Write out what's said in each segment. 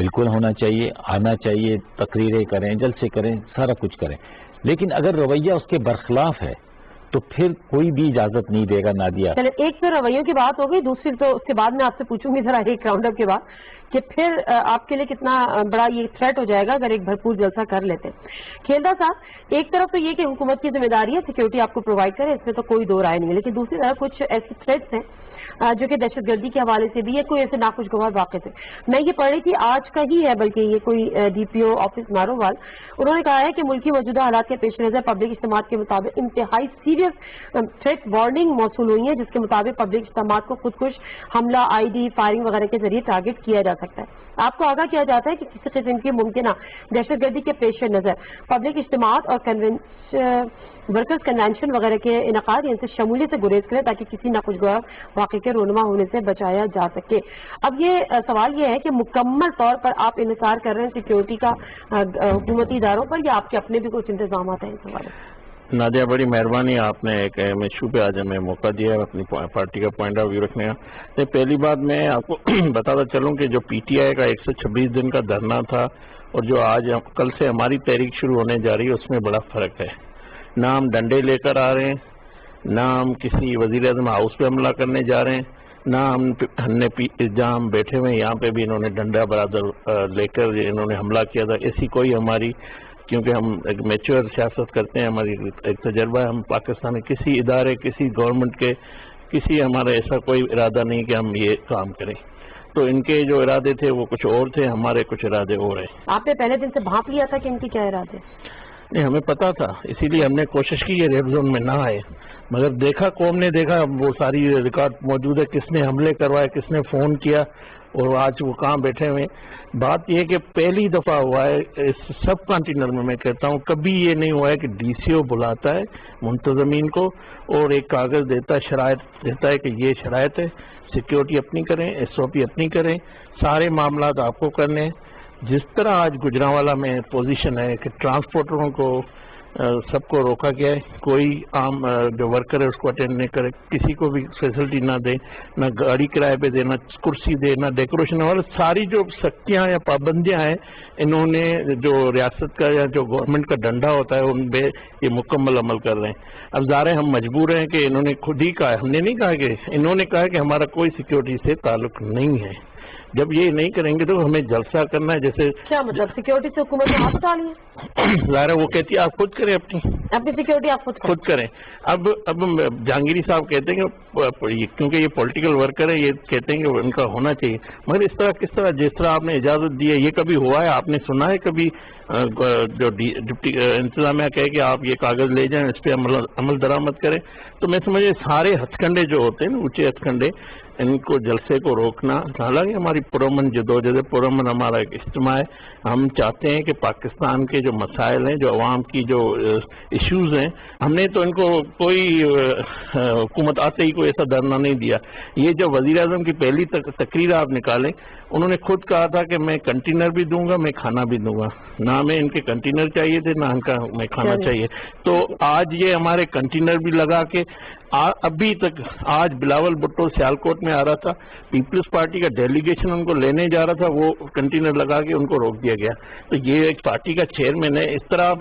بالکل ہونا چاہیے، آنا چاہیے، تقریریں کریں، جلسے کریں، سارا کچھ کریں، لیکن اگر رویہ اس کے برخلاف ہے تو پھر کوئی بھی اجازت نہیں دے گا نادیہ. چلے ایک تو رویوں کی بات ہو گئی، دوسری تو اس کے بعد میں آپ سے پوچھوں گی ذرا ایک راؤنڈ اپ کے بعد کہ پھر آپ کے لیے کتنا بڑا یہ تھریٹ ہو جائے گا اگر ایک بھرپور جلسہ کر لیتے ہیں. کھیلدہ صاحب، ایک طرف تو یہ کہ حکومت کی ذمہ داری ہے سیکیورٹی آپ کو پرووائڈ کرے، اس میں تو کوئی دو رائے نہیں ہے، لیکن دوسری طرف کچھ ایسے تھریٹس ہیں جو کہ دہشت گردی کے حوالے سے بھی ہے، کوئی ایسے ناخوشگوار واقع سے. میں یہ پڑھ رہی تھی آج کا ہی ہے، بلکہ یہ کوئی D P O office Narowal, انہوں نے کہا ہے کہ ملکی موجودہ حالات کے پیش نظر پبلک اجتماعات کے مطابق انتہائی سیریس تھریٹ وارننگ موصول ہوئی ہے، جس کے مطابق پبلک اجتماعات کو خودکش حملہ، آئی ڈی فائرنگ وغیرہ کے ذریعے ٹارگٹ کیا جا سکتا ہے. آپ کو آگاہ کیا جاتا ہے کہ کسی قسم کی ممکنہ دہشت گردی کے پیش نظر پبلک اجتماعات اور ورکرز کنونشن وغیرہ کے انعقاد ان سے شمولیت سے گریز کریں تاکہ کسی ناخوشگوار واقعے کے رونما ہونے سے بچایا جا سکے. اب یہ سوال یہ ہے کہ مکمل طور پر آپ انحصار کر رہے ہیں سیکیورٹی کا حکومتی اداروں پر، یا آپ کے اپنے بھی کچھ انتظامات ہیں اس حوالے سے؟ نادیہ، بڑی مہربانی، آپ نے ایک اہم ایشو پہ آج ہمیں موقع دیا ہے اپنی پارٹی کا پوائنٹ آف ویو رکھنے کا. پہلی بات میں آپ کو بتاتا چلوں کہ جو پی ٹی آئی کا 126 دن کا دھرنا تھا اور جو آج کل سے ہماری تحریک شروع ہونے جا رہی ہے، اس میں بڑا فرق ہے. نہ ہم ڈنڈے لے کر آ رہے ہیں، نہ ہم کسی وزیر اعظم ہاؤس پہ حملہ کرنے جا رہے ہیں، نہ ہم نے جہاں ہم بیٹھے ہوئے یہاں پہ بھی انہوں نے ڈنڈا برادر لے کر انہوں نے حملہ کیا تھا. ایسی کوئی ہماری، کیونکہ ہم ایک میچور سیاست کرتے ہیں، ہماری ایک تجربہ ہے، ہم پاکستان میں کسی ادارے، کسی گورنمنٹ کے، کسی ہمارا ایسا کوئی ارادہ نہیں کہ ہم یہ کام کریں. تو ان کے جو ارادے تھے وہ کچھ اور تھے، ہمارے کچھ ارادے اور ہیں. آپ نے پہلے دن سے بھانپ لیا تھا کہ ان کی کیا ارادے؟ نہیں، ہمیں پتا تھا، اسی لیے ہم نے کوشش کی یہ ریڈ زون میں نہ آئے، مگر دیکھا، قوم نے دیکھا، وہ ساری ریکارڈ موجود ہے، کس نے حملے کروائے، کس نے فون کیا، اور آج وہ کہاں بیٹھے ہوئے. بات یہ کہ پہلی دفعہ ہوا ہے اس سب کانٹینر میں کہتا ہوں، کبھی یہ نہیں ہوا ہے کہ ڈی سی او بلاتا ہے منتظمین کو اور ایک کاغذ دیتا ہے، شرائط دیتا ہے کہ یہ شرائط ہے، سیکیورٹی اپنی کریں، ایس او پی اپنی کریں، سارے معاملات آپ کو کرنے ہیں. جس طرح آج گجرانوالہ میں پوزیشن ہے کہ ٹرانسپورٹروں کو سب کو روکا گیا ہے، کوئی عام جو ورکر ہے اس کو اٹینڈ نہیں کرے، کسی کو بھی فیسلٹی نہ دے، نہ گاڑی کرائے پہ دے، نہ کرسی دے، نہ ڈیکوریشن، اور ساری جو سختیاں یا پابندیاں ہیں انہوں نے جو ریاست کا یا جو گورنمنٹ کا ڈنڈا ہوتا ہے ان پہ یہ مکمل عمل کر رہے ہیں. اب ظاہر ہم مجبور ہیں کہ انہوں نے خود ہی کہا، ہم نے نہیں کہا، کہ انہوں نے کہا کہ ہمارا کوئی سیکیورٹی سے تعلق نہیں ہے. جب یہ نہیں کریں گے تو ہمیں جلسہ کرنا ہے. جیسے کیا مطلب سیکیورٹی سے حکومت نے ہاتھ ڈالی ہے؟ ظاہر وہ کہتی ہے آپ خود کریں، اپنی سیکیورٹی آپ خود کریں. اب جہانگیری صاحب کہتے ہیں کہ کیونکہ یہ پولیٹیکل ورکر ہے، یہ کہتے ہیں کہ ان کا ہونا چاہیے، مگر اس طرح کس طرح، جس طرح آپ نے اجازت دی ہے، یہ کبھی ہوا ہے؟ آپ نے سنا ہے کبھی جو ڈپٹی انتظامیہ کہے کہ آپ یہ کاغذ لے جائیں، اس پہ عمل درآمد کریں؟ تو میں سمجھے سارے ہتھ کنڈے جو ہوتے ہیں نا، اونچے ہتھ کنڈے، ان کو جلسے کو روکنا. حالانکہ ہماری پرامن جدوجہد، پرامن ہمارا ایک اجتماع ہے. ہم چاہتے ہیں کہ پاکستان کے جو مسائل ہیں، جو عوام کی جو ایشوز ہیں، ہم نے تو ان کو کوئی حکومت آتے ہی کوئی ایسا دھرنا نہیں دیا. یہ جو وزیر اعظم کی پہلی تقریر آپ نکالیں، انہوں نے خود کہا تھا کہ میں کنٹینر بھی دوں گا، میں کھانا بھی دوں گا. نہ ہمیں ان کے کنٹینر چاہیے تھے، نہ ان کا میں کھانا چاہیے. تو آج یہ ہمارے کنٹینر بھی لگا کے، ابھی تک آج بلاول بھٹو سیالکوٹ میں آ رہا تھا، پیپلز پارٹی کا ڈیلیگیشن ان کو لینے جا رہا تھا، وہ کنٹینر لگا کے ان کو روک دیا گیا. تو یہ ایک پارٹی کا چیئرمین ہے، اس طرح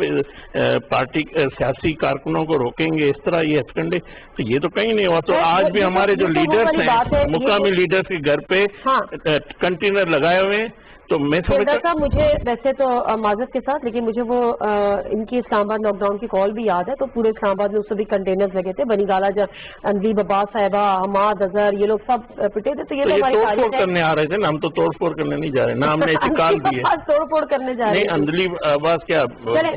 پارٹی سیاسی کارکنوں کو روکیں گے اس طرح یہ ہتھکنڈے؟ تو یہ تو کہیں نہیں ہوا. تو آج بھی ہمارے جو لیڈرز ہیں، مقامی لیڈرز کے گھر پہ کنٹینر لگائے ہوئے ہیں. تو میں صاحب، مجھے ویسے تو معذرت کے ساتھ، لیکن مجھے وہ ان کی اسلام آباد لاک ڈاؤن کی کال بھی یاد ہے. تو پورے اسلام آباد میں اس سے بھی کنٹینرز لگے تھے، بنی گالا انزیب عباس صاحبہ، حماد اظہر، یہ لوگ سب پٹے تھے. تو یہ توڑ پھوڑ کرنے آ رہے تھے نا، ہم تو توڑ پھوڑ کرنے نہیں جا رہے، نہ ہم نے اعتقاد دیے توڑ پھوڑ کرنے جا رہے ہیں. اندلی آواز کیا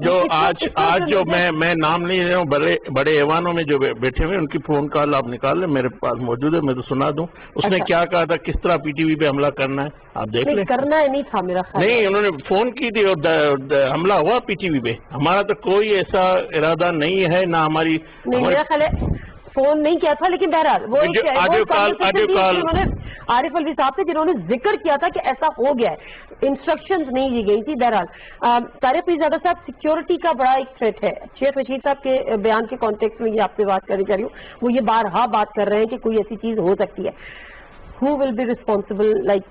جو آج جو میں نام نہیں لے رہا ہوں، بڑے ایوانوں میں جو بیٹھے ہوئے ان کی فون کال آپ نکال لیں، میرے پاس موجود ہے، میں تو سنا دوں. اس نے کیا کہا تھا، کس طرح پی ٹی وی پہ حملہ کرنا ہے، آپ دیکھ لیں. کرنا ہے نہیں تھا میرا خیال. نہیں، انہوں نے فون کی تھی اور حملہ ہوا پی ٹی وی پہ. ہمارا تو کوئی ایسا ارادہ نہیں ہے، نہ ہماری. میرا خیال ہے فون نہیں کیا تھا، لیکن بہرحال وہ عارف الوی صاحب تھے جنہوں نے ذکر کیا تھا کہ ایسا ہو گیا ہے، انسٹرکشنز نہیں دی گئی تھی. بہرحال طارق پیرزادہ صاحب، سیکیورٹی کا بڑا ایک تھریٹ ہے. شیخ رشید صاحب کے بیان کے کانٹیکس میں یہ آپ سے بات کرنی چاہ رہی ہوں. وہ یہ بارہا بات کر رہے ہیں کہ کوئی ایسی چیز ہو سکتی ہے. Who will be responsible, like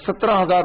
17,000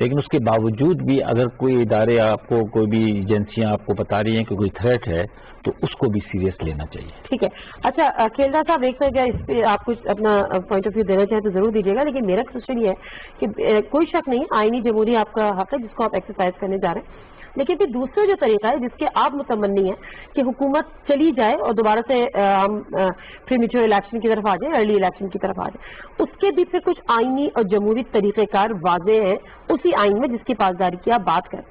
لیکن اس کے باوجود بھی اگر کوئی ادارے آپ کو، کوئی بھی ایجنسیاں آپ کو بتا رہی ہیں کہ کوئی تھریٹ ہے تو اس کو بھی سیریس لینا چاہیے. ٹھیک ہے. اچھا کھیلدار صاحب، ایک تو کیا اس پہ آپ کچھ اپنا پوائنٹ آف ویو دینا چاہیں تو ضرور دیجیے گا، لیکن میرا کوشچن یہ ہے کہ کوئی شک نہیں آئینی جمہوری آپ کا حق ہے جس کو آپ ایکسرسائز کرنے جا رہے ہیں، لیکن پھر دوسرا جو طریقہ ہے جس کے آپ متمنی ہیں کہ حکومت چلی جائے اور دوبارہ سے ہم پری میچور الیکشن کی طرف آ جائیں، ارلی الیکشن کی طرف آ جائیں، اس کے بھی پھر کچھ آئینی اور جمہوری طریقہ کار واضح ہیں اسی آئین میں جس کی پاسداری کی آپ بات کریں.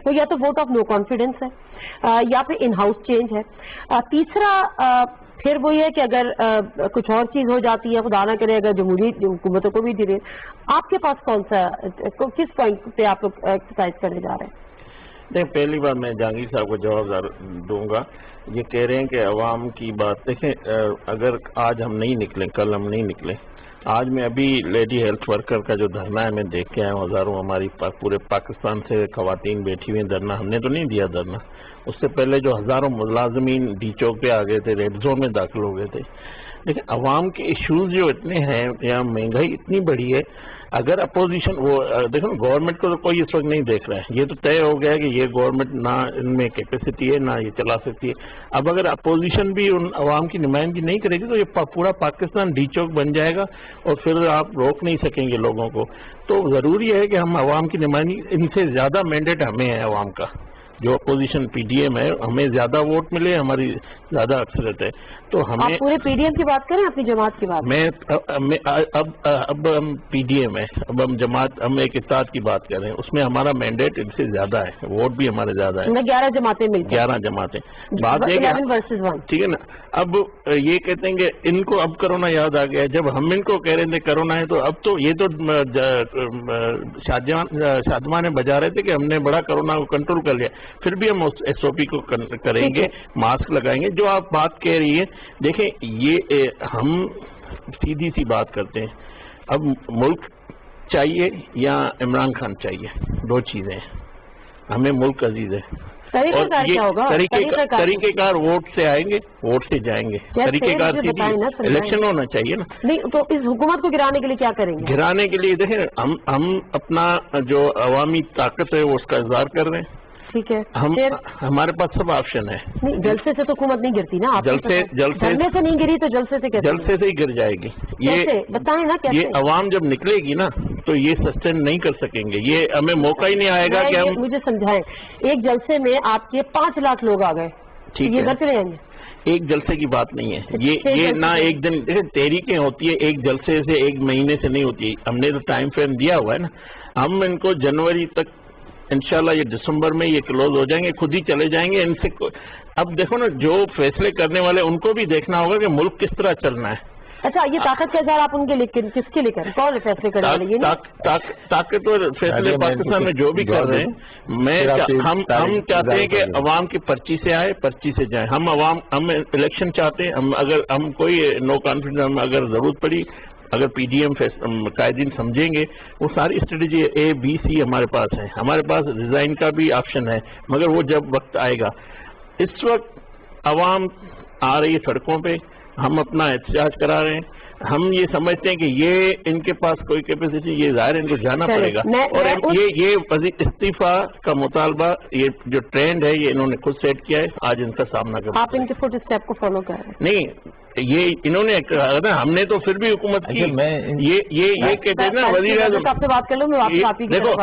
وہ یا تو ووٹ آف نو کانفیڈنس ہے یا پھر ان ہاؤس چینج ہے. تیسرا پھر وہی ہے کہ اگر کچھ اور چیز ہو جاتی ہے، خدا نہ کرے اگر جمہوری حکومتوں کو بھی دے، آپ کے پاس کون سا، کس پوائنٹ پہ آپ لوگ ایکسرسائز کرنے جا رہے ہیں؟ نہیں، پہلی بار میں جہانگیر صاحب کو جواب دوں گا. یہ کہہ رہے ہیں کہ عوام کی بات دیکھیں، اگر آج ہم نہیں نکلیں، کل ہم نہیں نکلیں. آج میں ابھی لیڈی ہیلتھ ورکر کا جو دھرنا ہے میں دیکھ کے آیا ہوں، ہزاروں ہماری پورے پاکستان سے خواتین بیٹھی ہوئی ہیں دھرنا. ہم نے تو نہیں دیا دھرنا، اس سے پہلے جو ہزاروں ملازمین ڈی چوک پہ آ گئے تھے، ریڈ زون میں داخل ہو گئے تھے. لیکن عوام کے ایشوز جو اتنے ہیں، یہاں مہنگائی اتنی بڑی ہے، اگر اپوزیشن وہ دیکھو گورنمنٹ کو تو کوئی اس وقت نہیں دیکھ رہا ہے. یہ تو طے ہو گیا ہے کہ یہ گورنمنٹ نہ ان میں کیپیسٹی ہے، نہ یہ چلا سکتی ہے. اب اگر اپوزیشن بھی ان عوام کی نمائندگی نہیں کرے گی تو یہ پورا پاکستان ڈی چوک بن جائے گا اور پھر آپ روک نہیں سکیں گے لوگوں کو. تو ضروری ہے کہ ہم عوام کی نمائندگی، ان سے زیادہ مینڈیٹ ہمیں ہے عوام کا، جو اپوزیشن پی ڈی ایم ہے، ہمیں زیادہ ووٹ ملے، ہماری زیادہ اکثریت ہے. تو ہمیں آپ پورے پی ڈی ایم کی بات کریں، اپنی جماعت کی بات؟ اب ہم پی ڈی ایم ہے، اب ہم جماعت، ہم ایک اتحاد کی بات کر رہے ہیں، اس میں ہمارا مینڈیٹ ان سے زیادہ ہے، ووٹ بھی ہمارے زیادہ ہے. 11 جماعتیں مل کے، 11 جماعتیں. بات ہے 11 versus 1. ٹھیک ہے نا. اب یہ کہتے ہیں کہ ان کو اب کرونا یاد آ گیا. جب ہم ان کو کہہ رہے تھے کرونا ہے، تو اب تو یہ تو شادماں نے بجا رہے تھے کہ ہم نے بڑا کرونا کو کنٹرول کر لیا. پھر بھی ہم ایس او پی کو کریں گے، ماسک لگائیں گے. جو آپ بات کہہ رہی ہے، دیکھیں یہ ہم سیدھی سی بات کرتے ہیں. اب ملک چاہیے یا عمران خان چاہیے؟ دو چیزیں ہیں. ہمیں ملک عزیز ہے، اور یہ طریقہ کار ووٹ سے آئیں گے، ووٹ سے جائیں گے. طریقہ کار سیدھی الیکشن ہونا چاہیے نا. نہیں تو اس حکومت کو گرانے کے لیے کیا کریں گے؟ گرانے کے لیے دیکھیں ہم اپنا جو عوامی طاقت ہے وہ اس کا اظہار کر رہے ہیں. ٹھیک ہے، ہمارے پاس سب آپشن ہے. نہیں، جلسے سے تو حکومت نہیں گرتی نا. جلسے سے نہیں گری تو جلسے سے کیسے؟ جلسے سے ہی گر جائے گی. یہ بتائیں نا کیسے؟ یہ عوام جب نکلے گی نا تو یہ سسٹین نہیں کر سکیں گے. یہ ہمیں موقع ہی نہیں آئے گا کہ ہم. مجھے سمجھائیں، ایک جلسے میں آپ کے 5 لاکھ لوگ آ گئے، ٹھیک ہے، کرتے رہیں گے. ایک جلسے کی بات نہیں ہے یہ نہ ایک دن. تحریکیں ہوتی ہے ایک جلسے سے، ایک مہینے سے نہیں ہوتی. ہم نے تو ٹائم فریم دیا ہوا ہے نا. ہم ان کو جنوری تک انشاءاللہ، یہ دسمبر میں یہ کلوز ہو جائیں گے، خود ہی چلے جائیں گے. ان سے اب دیکھو نا، جو فیصلے کرنے والے ان کو بھی دیکھنا ہوگا کہ ملک کس طرح چلنا ہے. اچھا، یہ طاقت کا اظہار آپ ان کے لیے کس کے لیے کریں؟ کون فیصلے کرنے والے؟ طاقتور فیصلے پاکستان میں جو بھی کر رہے ہیں، ہم چاہتے ہیں کہ عوام کی پرچی سے آئے، پرچی سے جائیں. ہم الیکشن چاہتے ہیں. ہم کوئی نو کانفیڈنس، ہم اگر ضرورت پڑی، اگر پی ڈی ایم قائدین سمجھیں گے، وہ ساری اسٹریٹجی اے بی سی ہمارے پاس ہے. ہمارے پاس ریزائن کا بھی آپشن ہے، مگر وہ جب وقت آئے گا. اس وقت عوام آ رہی ہے سڑکوں پہ، ہم اپنا احتجاج کرا رہے ہیں. ہم یہ سمجھتے ہیں کہ یہ ان کے پاس کوئی کیپیسٹی، یہ ظاہر ان کو جانا پڑے گا. اور یہ استعفیٰ کا مطالبہ، یہ جو ٹرینڈ ہے، یہ انہوں نے خود سیٹ کیا ہے. آج ان کا سامنا کرنا. آپ ان کے فٹ اسٹیپ کو فالو کر رہے ہیں؟ نہیں، یہ انہوں نے کہا، ہم نے تو پھر بھی حکومت کی. یہ کہتے ہیں نا وزیر اعظم، آپ سے بات کر لوں میں. دیکھو،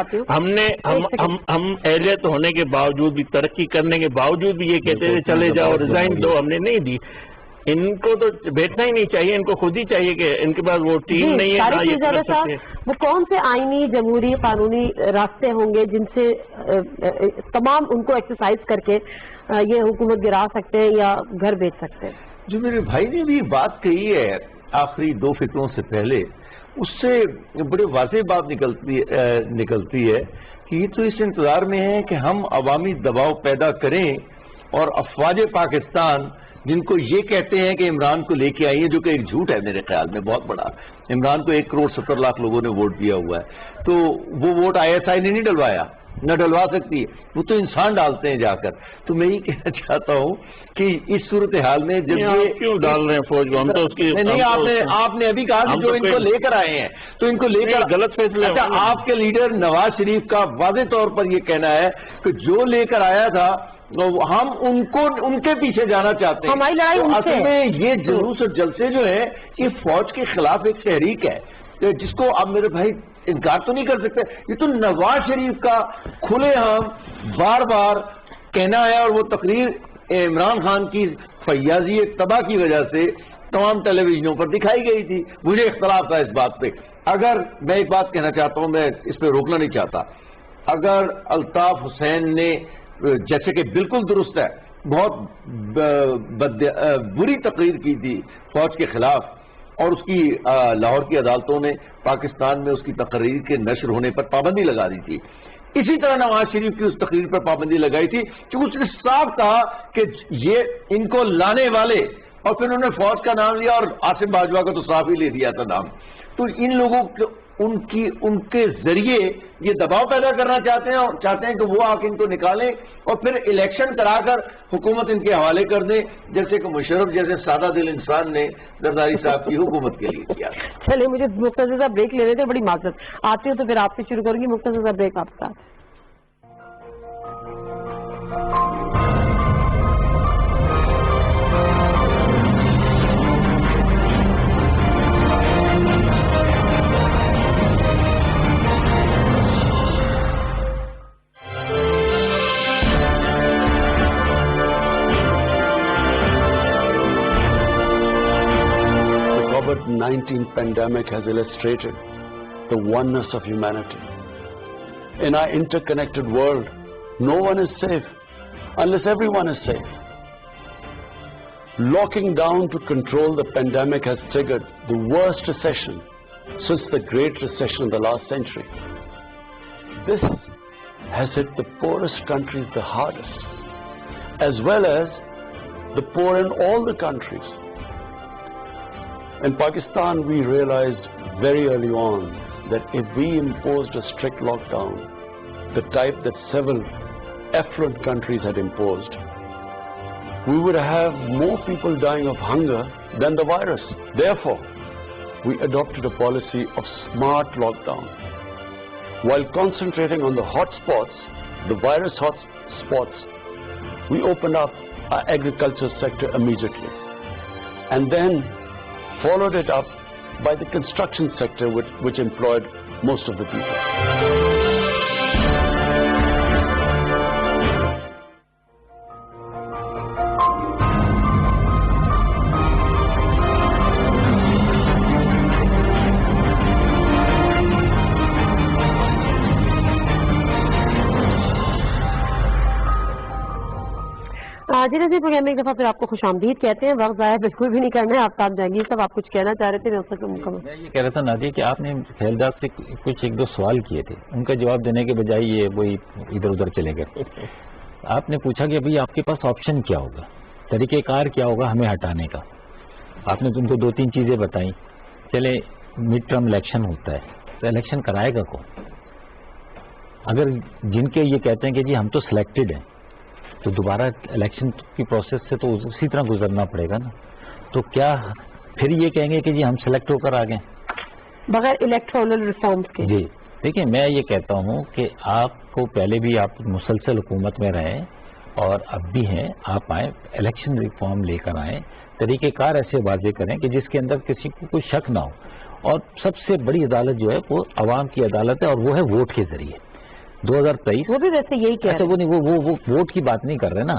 ہم اہلیت ہونے کے باوجود بھی، ترقی کرنے کے باوجود بھی یہ کہتے تھے چلے جاؤ، ریزائن دو. ہم نے نہیں دی. ان کو تو بیٹھنا ہی نہیں چاہیے، ان کو خود ہی چاہیے کہ ان کے پاس وہ ٹیم نہیں ہے. وہ کون سے آئینی، جمہوری، قانونی راستے ہوں گے جن سے تمام ان کو ایکسرسائز کر کے یہ حکومت گرا سکتے ہیں یا گھر بیچ سکتے ہیں؟ جو میرے بھائی نے بھی بات کہی ہے آخری 2 فکروں سے پہلے، اس سے بڑے واضح بات نکلتی ہے کہ یہ تو اس انتظار میں ہے کہ ہم عوامی دباؤ پیدا کریں اور افواج پاکستان، جن کو یہ کہتے ہیں کہ عمران کو لے کے آئی ہے، جو کہ ایک جھوٹ ہے میرے خیال میں بہت بڑا. عمران کو 1 کروڑ 70 لاکھ لوگوں نے ووٹ دیا ہوا ہے، تو وہ ووٹ ISI نے نہیں ڈلوایا. نہ ڈلوا سکتی ہے، وہ تو انسان ڈالتے ہیں جا کر. تو میں یہ کہنا چاہتا ہوں کہ اس صورتحال میں جب یہ کیوں ڈال رہے ہیں فوج کو؟ ہم تو اس کی نہیں، آپ نے ابھی کہا کہ جو ان کو لے کر آئے ہیں تو ان کو لے کر غلط فیصلے. اچھا، آپ کے لیڈر نواز شریف کا واضح طور پر یہ کہنا ہے کہ جو لے کر آیا تھا ہم ان کے پیچھے جانا چاہتے ہیں. ہماری لڑائی ان سے اصل میں یہ جلوس اور جلسے جو ہیں یہ فوج کے خلاف ایک تحریک ہے جس کو اب میرے بھائی انکار تو نہیں کر سکتے. یہ تو نواز شریف کا کھلے عام بار بار کہنا ہے، اور وہ تقریر عمران خان کی فیاضی تباہ کی وجہ سے تمام ٹیلی ویژنوں پر دکھائی گئی تھی. مجھے اختلاف تھا اس بات پہ. اگر میں ایک بات کہنا چاہتا ہوں، میں اس پہ روکنا نہیں چاہتا، اگر الطاف حسین نے جیسے کہ بالکل درست ہے بہت بری تقریر کی تھی فوج کے خلاف، اور اس کی لاہور کی عدالتوں نے پاکستان میں اس کی تقریر کے نشر ہونے پر پابندی لگا دی تھی، اسی طرح نواز شریف کی اس تقریر پر پابندی لگائی تھی کہ اس نے صاف کہا کہ یہ ان کو لانے والے، اور پھر انہوں نے فوج کا نام لیا اور عاصم باجوہ کا تو صاف ہی لے دیا تھا نام. تو ان لوگوں ان کے ذریعے یہ دباؤ پیدا کرنا چاہتے ہیں کہ وہ آ کے ان کو نکالیں اور پھر الیکشن کرا کر حکومت ان کے حوالے کر دیں، جیسے کہ مشرف جیسے سادہ دل انسان نے زرداری صاحب کی حکومت کے لیے کیا. چلے مجھے مختصر سا بریک لینے تھے، بڑی معذرت. آتی ہوں تو پھر آپ سے شروع کروں گی. مختصر سا بریک آپ کے ساتھ. COVID-19 pandemic has illustrated the oneness of humanity. In our interconnected world, no one is safe unless everyone is safe. Locking down to control the pandemic has triggered the worst recession since the Great Recession of the last century. This has hit the poorest countries the hardest, as well as the poor in all the countries. In Pakistan, we realized very early on that if we imposed a strict lockdown, the type that several affluent countries had imposed, we would have more people dying of hunger than the virus. Therefore, we adopted a policy of smart lockdown. While concentrating on the hotspots, the virus hotspots, we opened up our agriculture sector immediately, and then followed it up by the construction sector, which employed most of the people. جی Nazir program میں ایک دفعہ پھر آپ کو خوش آمدید کہتے ہیں. وقت ضائع بالکل بھی نہیں کرنا ہے. آپ صاحب جہانگیر صاحب آپ کچھ کہنا چاہ رہے تھے؟ میں یہ کہہ رہا تھا نادیہ کہ آپ نے خیلدار سے کچھ ایک دو سوال کیے تھے، ان کا جواب دینے کے بجائے یہ وہی ادھر ادھر چلے گئے. آپ نے پوچھا کہ بھئی آپ کے پاس آپشن کیا ہوگا، طریقہ کار کیا ہوگا ہمیں ہٹانے کا. آپ نے تم کو دو تین چیزیں بتائیں. چلے مڈ ٹرم الیکشن ہوتا ہے تو الیکشن کرائے گا کون؟ اگر جن کے یہ کہتے ہیں کہ جی ہم تو سلیکٹڈ ہیں تو دوبارہ الیکشن کی پروسیس سے تو اسی طرح گزرنا پڑے گا نا. تو کیا پھر یہ کہیں گے کہ جی ہم سلیکٹ ہو کر آ گئے بغیر الیکٹورل ریفارمز کے؟ جی دیکھیں، میں یہ کہتا ہوں کہ آپ کو پہلے بھی آپ مسلسل حکومت میں رہے اور اب بھی ہیں، آپ آئیں الیکشن ریفارم لے کر آئیں، طریقہ کار ایسے واضح کریں کہ جس کے اندر کسی کو کوئی شک نہ ہو. اور سب سے بڑی عدالت جو ہے وہ عوام کی عدالت ہے اور وہ ہے ووٹ کے ذریعے. 2023 وہ بھی ویسے یہی کہہ رہے ہیں. وہ ووٹ کی بات نہیں کر رہے نا،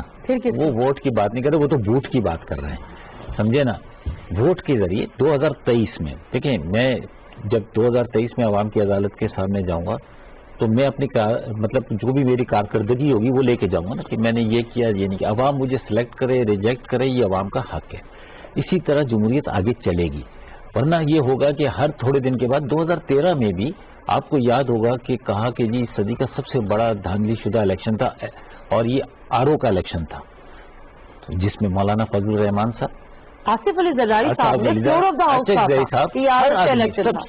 وہ ووٹ کی بات نہیں کر رہے، وہ تو ووٹ کی بات کر رہے ہیں، سمجھے نا. ووٹ کے ذریعے 2023 میں دیکھیں، میں جب 2023 میں عوام کی عدالت کے سامنے جاؤں گا تو میں اپنی مطلب جو بھی میری کارکردگی ہوگی وہ لے کے جاؤں گا نا کہ میں نے یہ کیا یہ نہیں کیا. عوام مجھے سلیکٹ کرے ریجیکٹ کرے یہ عوام کا حق ہے. اسی طرح جمہوریت آگے چلے گی. ورنہ یہ ہوگا کہ ہر تھوڑے دن کے بعد 2013 میں بھی آپ کو یاد ہوگا کہ کہا کہ جی صدی کا سب سے بڑا دھاندلی شدہ الیکشن تھا اور یہ آر او کا الیکشن تھا جس میں مولانا فضل الرحمان صاحب، آصف علی زرداری صاحب نے فلور آف دا ہاؤس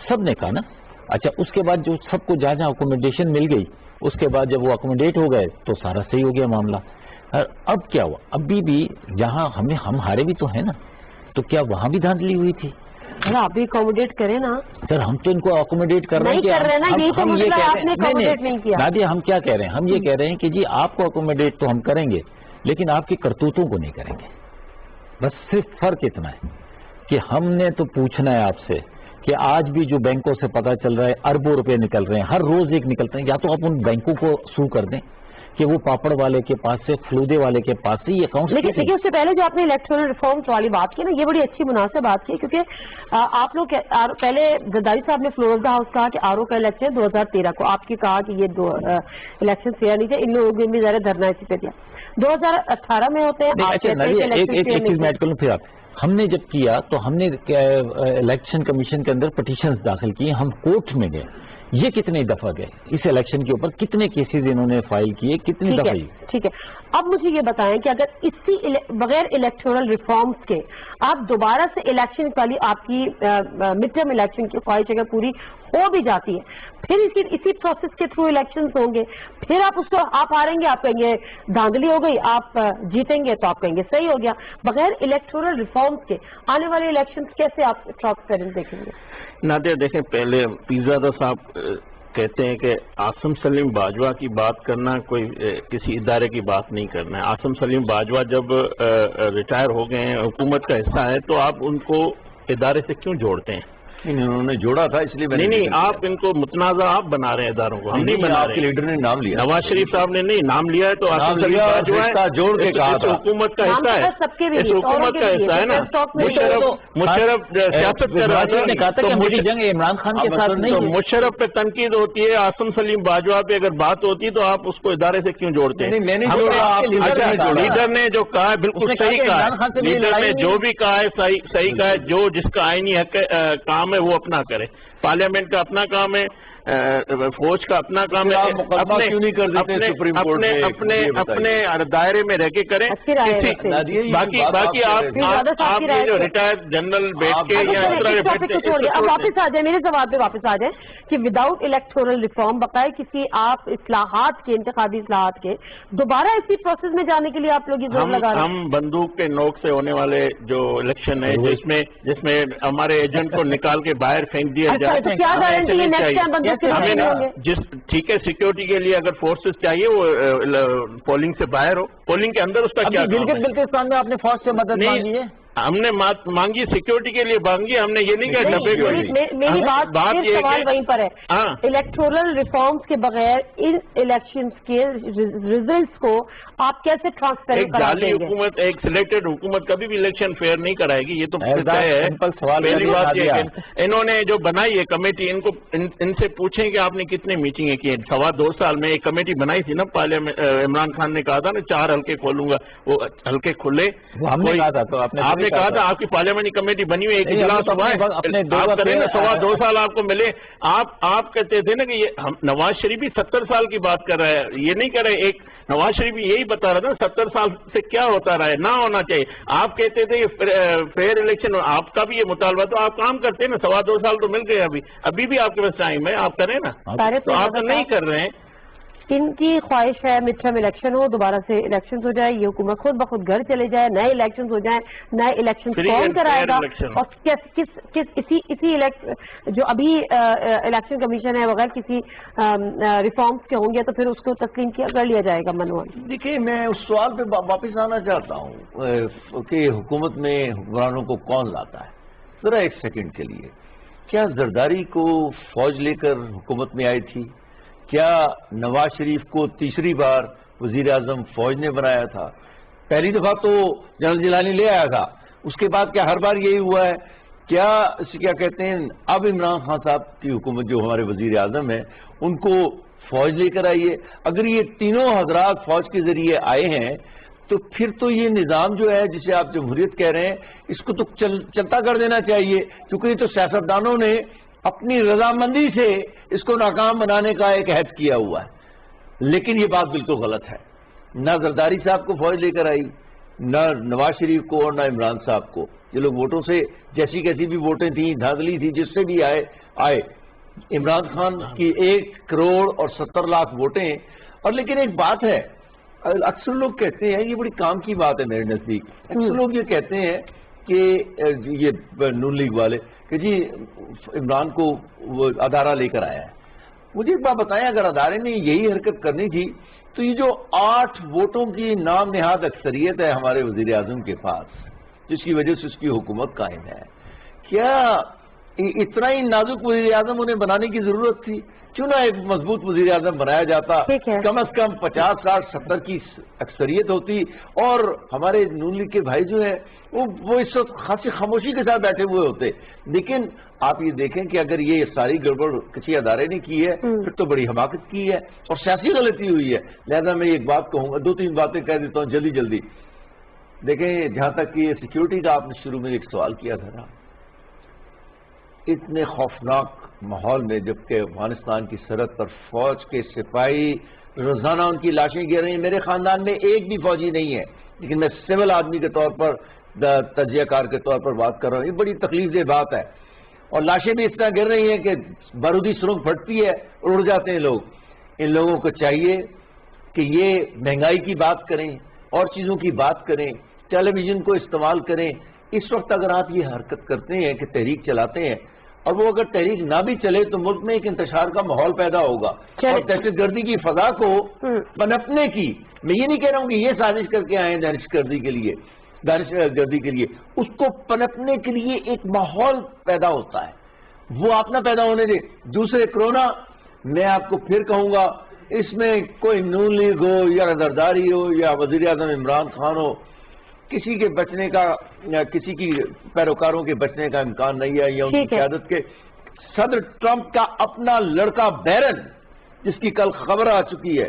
سب نے کہا نا. اچھا اس کے بعد جو سب کو جہاں جہاں اکوموڈیشن مل گئی اس کے بعد جب وہ اکوموڈیٹ ہو گئے تو سارا صحیح ہو گیا معاملہ. اب کیا ہوا؟ ابھی بھی جہاں ہم ہارے بھی تو ہیں نا, تو کیا وہاں بھی دھاندلی ہوئی تھی؟ آپ بھی اکوموڈیٹ کریں نا سر. ہم تو ان کو اکوموڈیٹ کر رہے ہیں. نادیہ ہم کیا کہہ رہے ہیں؟ ہم یہ کہہ رہے ہیں کہ جی آپ کو اکوموڈیٹ تو ہم کریں گے, لیکن آپ کی کرتوتوں کو نہیں کریں گے. بس صرف فرق اتنا ہے کہ ہم نے تو پوچھنا ہے آپ سے کہ آج بھی جو بینکوں سے پتا چل رہا ہے اربوں روپے نکل رہے ہیں, ہر روز ایک نکلتے ہیں, یا تو آپ ان بینکوں کو سو کر دیں کہ وہ پاپڑ والے کے پاس سے, فلودے والے کے پاس سے یہ اکاؤنٹ. لیکن اس سے پہلے جو آپ نے الیکٹورل ریفارمز والی بات کی نا, یہ بڑی اچھی مناسب بات کی, کیونکہ آپ لوگ پہلے زرداری صاحب نے فلور آف دا ہاؤس کہا کہ آر او کا الیکشن 2013 کو, آپ کی کہا کہ یہ دو الیکشن فیئر نہیں تھے, ان لوگوں نے بھی ذرا دھرنا اسی پہ دیا. 2018 میں ہوتے ہیں. ایک چیز میں ایڈ کر لوں پھر آپ. ہم نے جب کیا تو ہم نے الیکشن کمیشن کے اندر پٹیشنز داخل کی, ہم کورٹ میں گئے. یہ کتنے دفعہ گئے اس الیکشن کے اوپر, کتنے کیسز انہوں نے فائل کیے, کتنی دفعہ؟ ٹھیک ہے. اب مجھے یہ بتائیں کہ اگر اسی بغیر الیکٹورل ریفارمز کے آپ دوبارہ سے الیکشن والی آپ کی مڈ ٹرم الیکشن کی خواہش اگر پوری ہو بھی جاتی ہے, پھر اسی پروسیس کے تھرو الیکشنز ہوں گے, پھر آپ اس کو آپ ہاریں گے, آپ کہیں گے دھاندلی ہو گئی, آپ جیتیں گے تو آپ کہیں گے صحیح ہو گیا. بغیر الیکٹورل ریفارمز کے آنے والے الیکشنز کیسے آپ ٹرانسپیرنٹ دیکھیں گے؟ نادیہ دیکھیں, پہلے پیرزادہ صاحب کہتے ہیں کہ عاصم سلیم باجوہ کی بات کرنا کوئی کسی ادارے کی بات نہیں کرنا ہے. عاصم سلیم باجوہ جب ریٹائر ہو گئے ہیں, حکومت کا حصہ ہے, تو آپ ان کو ادارے سے کیوں جوڑتے ہیں؟ انہوں نے جوڑا تھا اس لیے نہیں, آپ ان کو متنازع آپ بنا رہے ہیں اداروں کو, ہم نہیں بنا رہے. لیڈر نے نام لیا, نواز شریف صاحب نے نہیں نام لیا ہے, تو عاصم سلیم باجوہ جوڑ کے کہا تھا حکومت کا حصہ ہے, اس حکومت کا حصہ ہے نا. مشرف سیاست کر رہا تھا تو جنگ عمران خان کے ساتھ نہیں, مشرف پہ تنقید ہوتی ہے, عاصم سلیم باجوہ پہ اگر بات ہوتی ہے تو آپ اس کو ادارے سے کیوں جوڑتے ہیں؟ لیڈر نے جو کہا ہے بالکل صحیح کہا ہے, لیڈر نے جو بھی کہا ہے صحیح کہا ہے. جو جس کا آئینی کام ہے وہ اپنا کرے. پارلیمنٹ کا اپنا کام ہے, فوج کا اپنا کام ہے, اپنے دائرے میں رہ کے کریں. باقی آپ نے جو ریٹائر جنرل بیٹھ کے یا اس طرح بیٹھتے, اب واپس آ جائیں, میرے سوال پہ واپس آ جائیں کہ وداؤٹ الیکٹورل ریفارم بقائے کسی آپ اصلاحات کے, انتخابی اصلاحات کے دوبارہ اسی پروسیس میں جانے کے لیے آپ لوگ زور لگا رہے ہیں؟ ہم بندوق کے نوک سے ہونے والے جو الیکشن ہے جس میں ہمارے ایجنٹ کو نکال کے باہر پھینک دیا جائے, ٹھیک ہے, سیکیورٹی کے لیے اگر فورسز چاہیے وہ پولنگ سے باہر ہو, پولنگ کے اندر اس کا کیا بلکستان میں آپ نے فوج سے مدد مانگی ہے؟ ہم نے مانگی, سیکیورٹی کے لیے مانگی, ہم نے یہ نہیں کہا ڈبے کو. میری بات سوال وہیں پر ہے, الیکٹورل ریفارمز کے بغیر ان الیکشنز کے ریزلٹس کو آپ کیسے ٹرانسپیرنٹ کرا دیں گے؟ ایک جعلی حکومت, ایک سلیکٹڈ حکومت کبھی بھی الیکشن فیئر نہیں کرائے گی, یہ تو پہلی بات یہ ہے. انہوں نے جو بنائی ہے کمیٹی, ان سے پوچھیں کہ آپ نے کتنے میٹنگیں کی ہیں. 2.25 سال میں ایک کمیٹی بنائی تھی نا پارلیمنٹ, عمران خان نے کہا تھا نا 4 حلقے کھولوں گا, وہ حلقے کھلے, ہم نے کہا تھا, تو آپ نے کہا تھا آپ کی پارلیمنٹری کمیٹی بنی ہوئی, ایک اجلاس ہوا ہے, آپ کریں نا 2.25 سال آپ کو ملے. آپ کہتے تھے نا کہ یہ نواز شریف بھی 70 سال کی بات کر رہا ہے, یہ نہیں کر رہے. ایک نواز شریف بھی یہی بتا رہا تھا 70 سال سے کیا ہوتا رہا ہے, نہ ہونا چاہیے. آپ کہتے تھے فیئر الیکشن, آپ کا بھی یہ مطالبہ, تو آپ کام کرتے ہیں نا. 2.25 سال تو مل گئے, ابھی بھی آپ کے پاس ٹائم ہے, آپ کریں نا. تو آپ نہیں کر رہے ہیں. ان کی خواہش ہے مڈ ٹرم الیکشن ہو, دوبارہ سے الیکشنز ہو جائے, یہ حکومت خود بخود گھر چلے جائے, نئے الیکشنز ہو جائیں, نئے الیکشن کون کرائے گا, اور اسی جو ابھی الیکشن کمیشن ہے بغیر کسی ریفارمز کے ہوں گے, تو پھر اس کو تسلیم کر لیا جائے گا منوان؟ دیکھیے, میں اس سوال پہ واپس آنا چاہتا ہوں کہ حکومت میں حکمرانوں کو کون لاتا ہے. ذرا ایک سیکنڈ کے لیے, کیا زرداری کو فوج لے کر حکومت میں آئی تھی؟ کیا نواز شریف کو تیسری بار وزیر اعظم فوج نے بنایا تھا؟ پہلی دفعہ تو جنرل جیلانی لے آیا تھا, اس کے بعد کیا ہر بار یہی ہوا ہے؟ کیا کہتے ہیں, اب عمران خان صاحب کی حکومت جو ہمارے وزیر اعظم ہیں ان کو فوج لے کر آئی ہے. اگر یہ تینوں حضرات فوج کے ذریعے آئے ہیں تو پھر تو یہ نظام جو ہے جسے آپ جمہوریت کہہ رہے ہیں, اس کو تو چلتا کر دینا چاہیے, کیونکہ یہ تو سیاستدانوں نے اپنی رضامندی سے اس کو ناکام بنانے کا ایک عہد کیا ہوا ہے. لیکن یہ بات بالکل غلط ہے. نہ زرداری صاحب کو فوج لے کر آئی, نہ نواز شریف کو, اور نہ عمران صاحب کو. یہ لوگ ووٹوں سے, جیسی کیسی بھی ووٹیں تھیں, دھاندلی تھی, جس سے بھی آئے. عمران خان کی 1 کروڑ اور 70 لاکھ ووٹیں. اور لیکن ایک بات ہے, اکثر لوگ کہتے ہیں, یہ بڑی کام کی بات ہے میرے نزدیک, اکثر لوگ یہ کہتے ہیں کہ یہ نون لیگ والے کہ جی عمران کو وہ ادارہ لے کر آیا ہے. مجھے ایک بات بتائیں, اگر ادارے نے یہی حرکت کرنی تھی تو یہ جو 8 ووٹوں کی نام نہاد اکثریت ہے ہمارے وزیر اعظم کے پاس, جس کی وجہ سے اس کی حکومت قائم ہے, کیا اتنا ہی نازک وزیر اعظم انہیں بنانے کی ضرورت تھی؟ کیوں نہ ایک مضبوط وزیر اعظم بنایا جاتا, کم از کم 50 60 70 کی اکثریت ہوتی. اور ہمارے نون لیگ کے بھائی جو ہیں وہ اس وقت خاصی خاموشی کے ساتھ بیٹھے ہوئے ہوتے. لیکن آپ یہ دیکھیں کہ اگر یہ ساری گڑبڑ کسی ادارے نے کی ہے پھر تو بڑی حماقت کی ہے اور سیاسی غلطی ہوئی ہے. لہذا میں ایک بات کہوں گا, 2-3 باتیں کہہ دیتا ہوں جلدی. دیکھیں, جہاں تک کہ سیکیورٹی کا آپ نے شروع میں ایک سوال کیا تھا نا, اتنے خوفناک ماحول میں جبکہ افغانستان کی سرحد پر فوج کے سپاہی روزانہ ان کی لاشیں گر رہی ہیں. میرے خاندان میں ایک بھی فوجی نہیں ہے, لیکن میں سول آدمی کے طور پر, تجزیہ کار کے طور پر بات کر رہا ہوں. یہ بڑی تکلیف دہ بات ہے. اور لاشیں بھی اس طرح گر رہی ہیں کہ بارودی سرنگ پھٹتی ہے اور اڑ جاتے ہیں لوگ. ان لوگوں کو چاہیے کہ یہ مہنگائی کی بات کریں اور چیزوں کی بات کریں, ٹیلی ویژن کو استعمال کریں. اس وقت اگر آپ یہ حرکت کرتے ہیں کہ تحریک چلاتے ہیں, اور وہ اگر تحریک نہ بھی چلے تو ملک میں ایک انتشار کا ماحول پیدا ہوگا اور دہشت گردی کی فضا کو پنپنے کی, میں یہ نہیں کہہ رہا ہوں کہ یہ سازش کر کے آئے دہشت گردی کے لیے, اس کو پنپنے کے لیے ایک ماحول پیدا ہوتا ہے, وہ آپ نہ پیدا ہونے دے. دوسرے, کرونا, میں آپ کو پھر کہوں گا, اس میں کوئی نون لیگ ہو یا زرداری ہو یا وزیر اعظم عمران خان ہو, کسی کے بچنے کا, کسی کی پیروکاروں کے بچنے کا امکان نہیں ہے. یا ان کی قیادت کے صدر ٹرمپ کا اپنا لڑکا بیرن, جس کی کل خبر آ چکی ہے,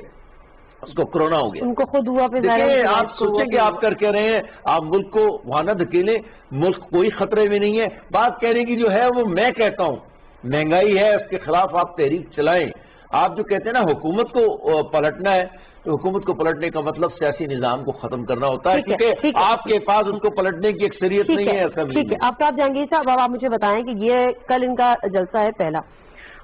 اس کو کرونا ہو گیا. ان کو خود ہوا. دیکھیں, آپ سوچیں کہ آپ کر کے رہے ہیں, آپ ملک کو وہاں نہ دھکیلیں. ملک کوئی خطرے میں نہیں ہے. بات کہنے کی جو ہے وہ میں کہتا ہوں, مہنگائی ہے, اس کے خلاف آپ تحریک چلائیں. آپ جو کہتے ہیں نا حکومت کو پلٹنا ہے, تو حکومت کو پلٹنے کا مطلب سیاسی نظام کو ختم کرنا ہوتا ہے, کیونکہ آپ کے پاس ان کو پلٹنے کی اکثریت نہیں ہے. ٹھیک ہے, آپ جہانگیر صاحب, اب آپ مجھے بتائیں کہ یہ کل ان کا جلسہ ہے پہلا,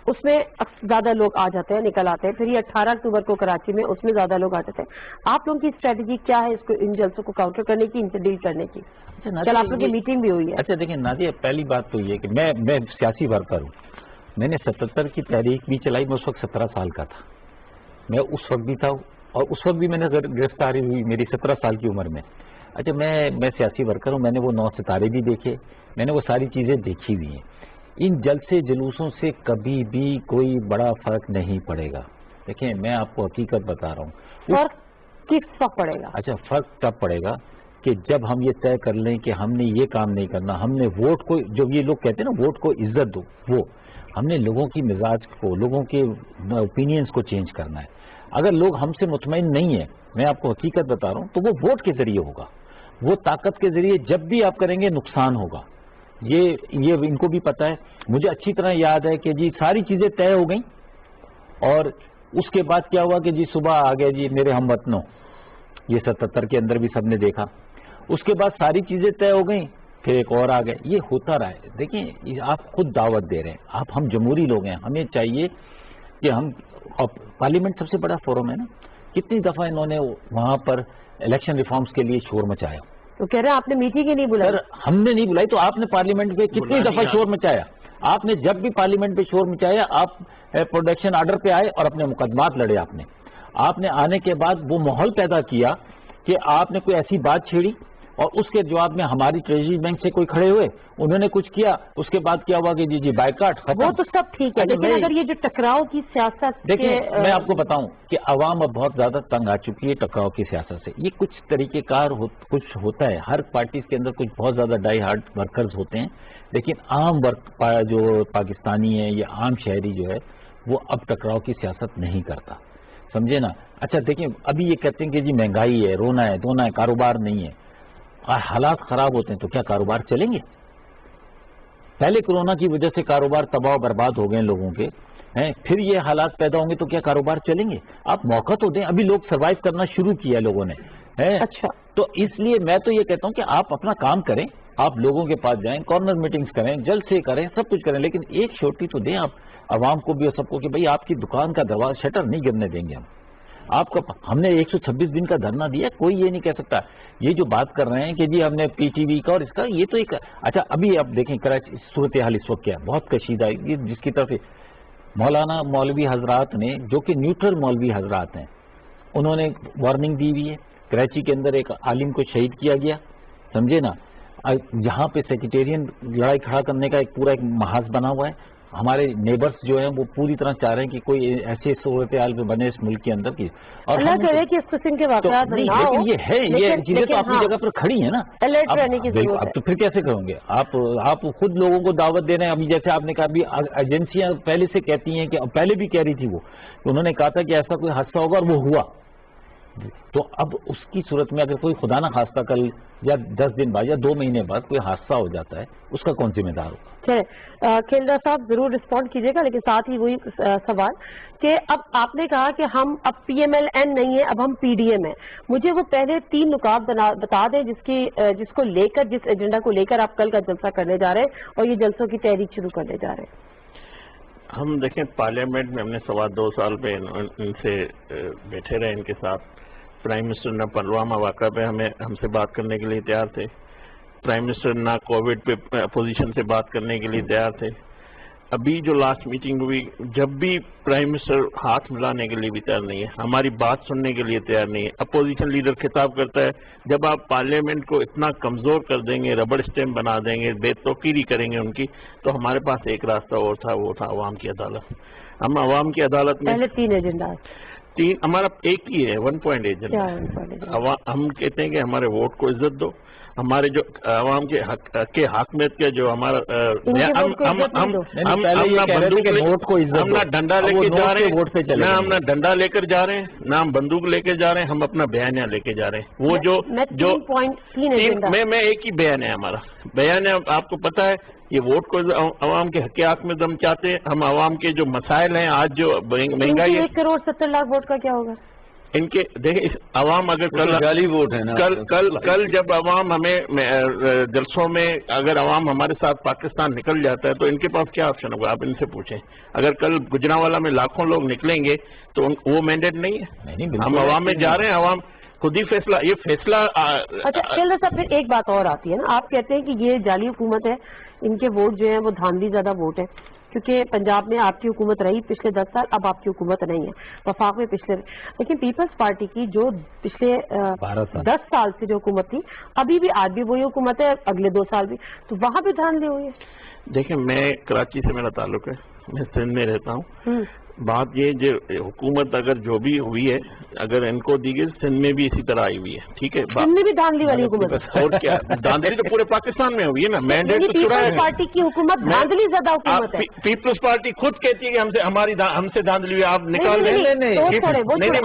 اس میں زیادہ لوگ آ جاتے ہیں, نکل آتے ہیں. پھر یہ 18 اکتوبر کو کراچی میں, اس میں زیادہ لوگ آ جاتے ہیں. آپ لوگوں کی اسٹریٹجی کیا ہے اس کو, ان جلسوں کو کاؤنٹر کرنے کی, ان سے ڈیل کرنے کی؟ چل, آپ لوگوں کی میٹنگ بھی ہوئی ہے. اچھا دیکھیں نادیہ, پہلی بات تو یہ کہ میں سیاسی ورکر ہوں. میں نے 77 کی تحریک بھی چلائی, میں اس وقت 17 سال کا تھا. میں اس وقت بھی تھا, اور اس وقت بھی میں نے گرفتاری ہوئی میری 17 سال کی عمر میں. اچھا, میں سیاسی ورکر ہوں, میں نے وہ 9 ستارے بھی دیکھے, میں نے وہ ساری چیزیں دیکھی ہوئی ہیں. ان جلسے جلوسوں سے کبھی بھی کوئی بڑا فرق نہیں پڑے گا. دیکھیں, میں آپ کو حقیقت بتا رہا ہوں. فرق کس وقت پڑے گا؟ اچھا, فرق تب پڑے گا کہ جب ہم یہ طے کر لیں کہ ہم نے یہ کام نہیں کرنا, ہم نے ووٹ کو, جو یہ لوگ کہتے ہیں نا ووٹ کو عزت دو, وہ ہم نے لوگوں کی مزاج کو, لوگوں کے اوپینینز کو چینج کرنا ہے. اگر لوگ ہم سے مطمئن نہیں ہیں, میں آپ کو حقیقت بتا رہا ہوں, تو وہ ووٹ کے ذریعے ہوگا. وہ طاقت کے ذریعے جب بھی آپ کریں گے نقصان ہوگا. یہ ان کو بھی پتا ہے. مجھے اچھی طرح یاد ہے کہ جی ساری چیزیں طے ہو گئیں, اور اس کے بعد کیا ہوا کہ جی صبح آ گئے جی میرے ہم وطنوں, یہ 77 کے اندر بھی سب نے دیکھا. اس کے بعد ساری چیزیں طے ہو گئیں, پھر ایک اور آ گئے. یہ ہوتا رہا ہے. دیکھیں, آپ خود دعوت دے رہے ہیں, ہم جمہوری لوگ ہیں, ہمیں چاہیے کہ ہم, پارلیمنٹ سب سے بڑا فورم ہے نا, کتنی دفعہ انہوں نے وہاں پر الیکشن ریفارمز کے لیے شور مچایا. تو کہہ رہے ہیں آپ نے میٹنگ ہی نہیں بلائی. ہم نے نہیں بلائی, تو آپ نے پارلیمنٹ پہ کتنی دفعہ شور مچایا. آپ نے جب بھی پارلیمنٹ پہ شور مچایا, آپ پروڈکشن آرڈر پہ آئے اور اپنے مقدمات لڑے. آپ نے آنے کے بعد وہ ماحول پیدا کیا کہ آپ نے کوئی ایسی بات چھیڑی, اور اس کے جواب میں ہماری ٹریجری بینک سے کوئی کھڑے ہوئے, انہوں نے کچھ کیا. اس کے بعد کیا ہوا کہ جی بائیکاٹ ختم. وہ تو سب ٹھیک ہے, لیکن اگر یہ جو ٹکراؤ کی سیاست, دیکھیں میں آپ کو بتاؤں کہ عوام اب بہت زیادہ تنگ آ چکی ہے ٹکراؤ کی سیاست سے. یہ کچھ طریقہ کار کچھ ہوتا ہے, ہر پارٹیز کے اندر کچھ بہت زیادہ ڈائی ہارڈ ورکرز ہوتے ہیں, لیکن عام جو پاکستانی ہے یا عام شہری جو ہے وہ اب ٹکراؤ کی سیاست نہیں کرتا, سمجھے نا. اچھا دیکھیں, ابھی یہ کہتے ہیں کہ جی مہنگائی ہے, رونا ہے دھونا ہے, کاروبار نہیں ہے. حالات خراب ہوتے ہیں تو کیا کاروبار چلیں گے؟ پہلے کورونا کی وجہ سے کاروبار تباہ و برباد ہو گئے لوگوں کے, پھر یہ حالات پیدا ہوں گے تو کیا کاروبار چلیں گے؟ آپ موقع تو دیں, ابھی لوگ سروائیو کرنا شروع کیا لوگوں نے. اچھا, تو اس لیے میں تو یہ کہتا ہوں کہ آپ اپنا کام کریں, آپ لوگوں کے پاس جائیں, کارنر میٹنگز کریں, جلسے کریں, سب کچھ کریں, لیکن ایک چھوٹی تو دیں آپ عوام کو بھی اور سب کو کہ بھئی آپ کی دکان کا دروازہ شٹر نہیں گرنے دیں گے آپ کا. ہم نے 126 دن کا دھرنا دیا, کوئی یہ نہیں کہہ سکتا. یہ جو بات کر رہے ہیں کہ جی ہم نے پی ٹی وی کا اور اس کا, یہ تو ایک اچھا ابھی آپ دیکھیں کراچی صورتحال اس وقت کیا ہے, بہت کشیدہ ہے, یہ جس کی طرف مولانا مولوی حضرات نے, جو کہ نیوٹرل مولوی حضرات ہیں, انہوں نے وارننگ دی ہوئی ہے. کراچی کے اندر ایک عالم کو شہید کیا گیا, سمجھے نا, جہاں پہ سیکریٹیرین لڑائی کھڑا کرنے کا ایک پورا ایک محاذ بنا ہوا ہے. ہمارے نیبرز جو ہیں وہ پوری طرح چاہ رہے ہیں کہ کوئی ایسے صورتحال پہ بنے اس ملک کے اندر کی, اور اللہ کرے کہ اس قسم کے واقعات نہ ہو. لیکن یہ ہے, یہ چیزیں تو اپنی جگہ پر کھڑی ہیں نا, الرٹ رہنے کی ضرورت ہے. اب تو پھر کیسے کریں گے آپ خود لوگوں کو دعوت دے رہے ہیں. ابھی جیسے آپ نے کہا ابھی ایجنسیاں پہلے سے کہتی ہیں کہ پہلے بھی کہہ رہی تھی وہ, انہوں نے کہا تھا کہ ایسا کوئی حادثہ ہوگا اور وہ ہوا. تو اب اس کی صورت میں اگر کوئی خدا نہ خواستہ کل یا 10 دن بعد یا 2 مہینے بعد کوئی حادثہ ہو جاتا ہے, اس کا کون ذمہ دار ہوگا؟ کھیلدار صاحب ضرور رسپونڈ کیجیے گا, لیکن ساتھ ہی وہی سوال کہ اب آپ نے کہا کہ ہم اب پی ایم ایل این نہیں ہے, اب ہم پی ڈی ایم ہیں. مجھے وہ پہلے 3 نکات بتا دیں جس کو لے کر, جس ایجنڈا کو لے کر آپ کل کا جلسہ کرنے جا رہے ہیں اور یہ جلسوں کی تحریک شروع کرنے جا رہے ہیں. ہم دیکھیں پارلیمنٹ میں ہم نے 2.25 سال پہ ان سے بیٹھے رہے, ان کے ساتھ. پرائم منسٹر نہ پلوامہ واقعہ پہ ہم سے بات کرنے کے لیے تیار تھے, پرائم منسٹر نہ کووڈ پہ اپوزیشن سے بات کرنے کے لیے تیار تھے. ابھی جو لاسٹ میٹنگ ہوئی, جب بھی پرائم منسٹر ہاتھ ملانے کے لیے بھی تیار نہیں ہے, ہماری بات سننے کے لیے تیار نہیں ہے. اپوزیشن لیڈر خطاب کرتا ہے جب آپ پارلیمنٹ کو اتنا کمزور کر دیں گے, ربڑ اسٹیمپ بنا دیں گے, بے توقیری کریں گے ان کی, تو ہمارے پاس ایک راستہ اور تھا, وہ تھا عوام کی عدالت. ہم عوام کی عدالت میں پہلے 3 ایجنڈا, ہمارا ایک ہی ہے 1 پوائنٹ ایجنڈا. ہم کہتے ہیں کہ ہمارے ووٹ کو عزت دو, ہمارے جو عوام کے حاکمیت کے جو ہمارا ہم نہ ڈنڈا لے کے جا رہے ہیں, نہ ہم نہ ڈنڈا لے کر جا رہے ہیں, نہ ہم بندوق لے کے جا رہے ہیں, ہم اپنا بیانیہ لے کے جا رہے ہیں. وہ جو میں ایک ہی بیان ہے ہمارا بیان ہے, آپ کو پتا ہے یہ ووٹ کو عوام کے حق میں دم چاہتے ہیں. ہم عوام کے جو مسائل ہیں, آج جو مہنگائی ہے, 1 کروڑ 70 لاکھ ووٹ کا کیا ہوگا ان کے دیکھیں عوام اگر ووٹ ہے نا, کل جب عوام ہمیں جلسوں میں اگر عوام ہمارے ساتھ پاکستان نکل جاتا ہے تو ان کے پاس کیا آپشن ہوگا, آپ ان سے پوچھیں. اگر کل گجرانوالہ میں لاکھوں لوگ نکلیں گے تو وہ مینڈیٹ نہیں ہے, ہم عوام میں جا رہے ہیں, عوام خود ہی فیصلہ, یہ فیصلہ. اچھا کھیلدار صاحب, پھر ایک بات اور آتی ہے نا, آپ کہتے ہیں کہ یہ جعلی حکومت ہے, ان کے ووٹ جو ہیں وہ دھاندلی زیادہ ووٹ ہیں, کیونکہ پنجاب میں آپ کی حکومت رہی پچھلے 10 سال, اب آپ کی حکومت نہیں ہے, وفاق میں پچھلے. لیکن پیپلز پارٹی کی جو پچھلے 10 سال سے جو حکومت تھی, ابھی بھی آج بھی وہی حکومت ہے, اگلے 2 سال بھی, تو وہاں بھی دھاندلی ہوئی ہے. دیکھیں میں کراچی سے میرا تعلق ہے, میں سندھ میں رہتا ہوں. بات یہ جو حکومت اگر جو بھی ہوئی ہے, اگر ان کو دی گئی, سندھ میں بھی اسی طرح آئی ہوئی ہے, ٹھیک ہے. سندھ میں بھی دھاندلی والی حکومت ہے, اور کیا دھاندلی تو پورے پاکستان میں ہوئی ہے نا. مینڈیٹ تو چرا ہے. پیپلز پارٹی کی حکومت دھاندلی زیادہ حکومت ہے. پیپلز پارٹی خود کہتی ہے کہ ہم سے دھاندلی ہوئی, آپ نکال لیں.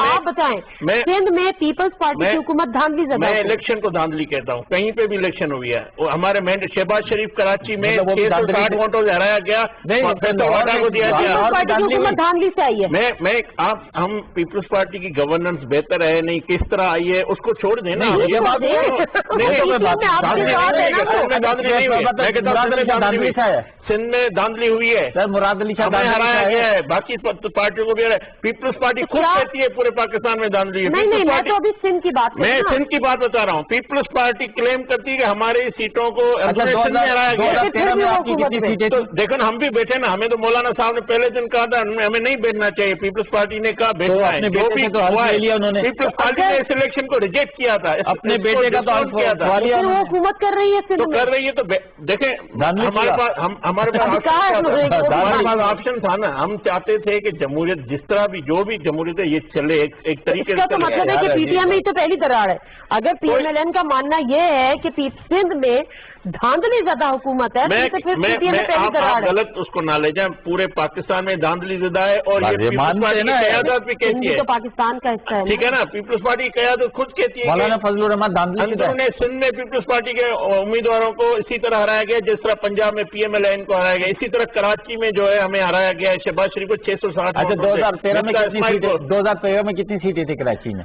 آپ بتائیں, سندھ میں پیپلز پارٹی کی حکومت دھاندلی زیادہ. میں الیکشن کو دھاندلی کہتا ہوں, کہیں پہ بھی الیکشن ہوئی ہے. ہمارے مینڈیٹ شہباز شریف کراچی میں 660 ووٹوں سے ہرایا گیا, کو دیا گیا. ہم پیپلز پارٹی کی گورننس بہتر ہے نہیں, کس طرح آئی ہے اس کو چھوڑ دیں نا. سندھ میں دھاندلی ہوئی ہے, مراد علی شاہ ہرایا گیا ہے, باقی پارٹیوں کو بھی. پیپلز پارٹی خود کہتی ہے پورے پاکستان میں دھاندلی ہے. میں سندھ کی بات بتا رہا ہوں. پیپلز پارٹی کلیم کرتی ہے کہ ہماری سیٹوں کو ہرایا گیا. دیکھو نا, ہم بھی بیٹھے نا, ہمیں تو مولانا صاحب نے پہلے دن کہا تھا ہمیں نہیں بیٹھنا چاہیے, پیپلز پارٹی نے کہا بیٹھنا ہے. جو بھی پیپلز پارٹی نے اس الیکشن کو ریجیکٹ کیا تھا, اپنے بیٹے کا تو کیا تھا, حکومت کر رہی ہے, تو کر رہی ہے. تو دیکھیں ہمارے پاس آپشن تھا نا. ہم چاہتے تھے کہ جمہوریت جس طرح بھی جو بھی جمہوریت ہے یہ چلے ایک طریقے سے. مطلب ہے کہ پی ٹی ایم میں تو پہلی دراڑ ہے. اگر پی ایم ایل این کا ماننا یہ ہے کہ سندھ میں دھاندلی زیادہ حکومت ہے, آپ غلط اس کو نہ لے جائیں. پورے پاکستان میں دھاندلی زدہ ہے, اور یہ پیپلز پارٹی کی قیادت بھی کہتی ہے, تو پاکستان کا حصہ ہے, ٹھیک ہے نا. پیپلز پارٹی کی قیادت خود کہتی ہے مولانا فضل الرحمان اندرون سندھ میں پیپلز پارٹی کے امیدواروں کو اسی طرح ہرایا گیا جس طرح پنجاب میں پی ایم ایل این کو ہرایا گیا. اسی طرح کراچی میں جو ہے ہمیں ہرایا گیا ہے, شہباز شریف کو 660. اچھا 2013 میں کتنی سیٹیں تھی کراچی میں؟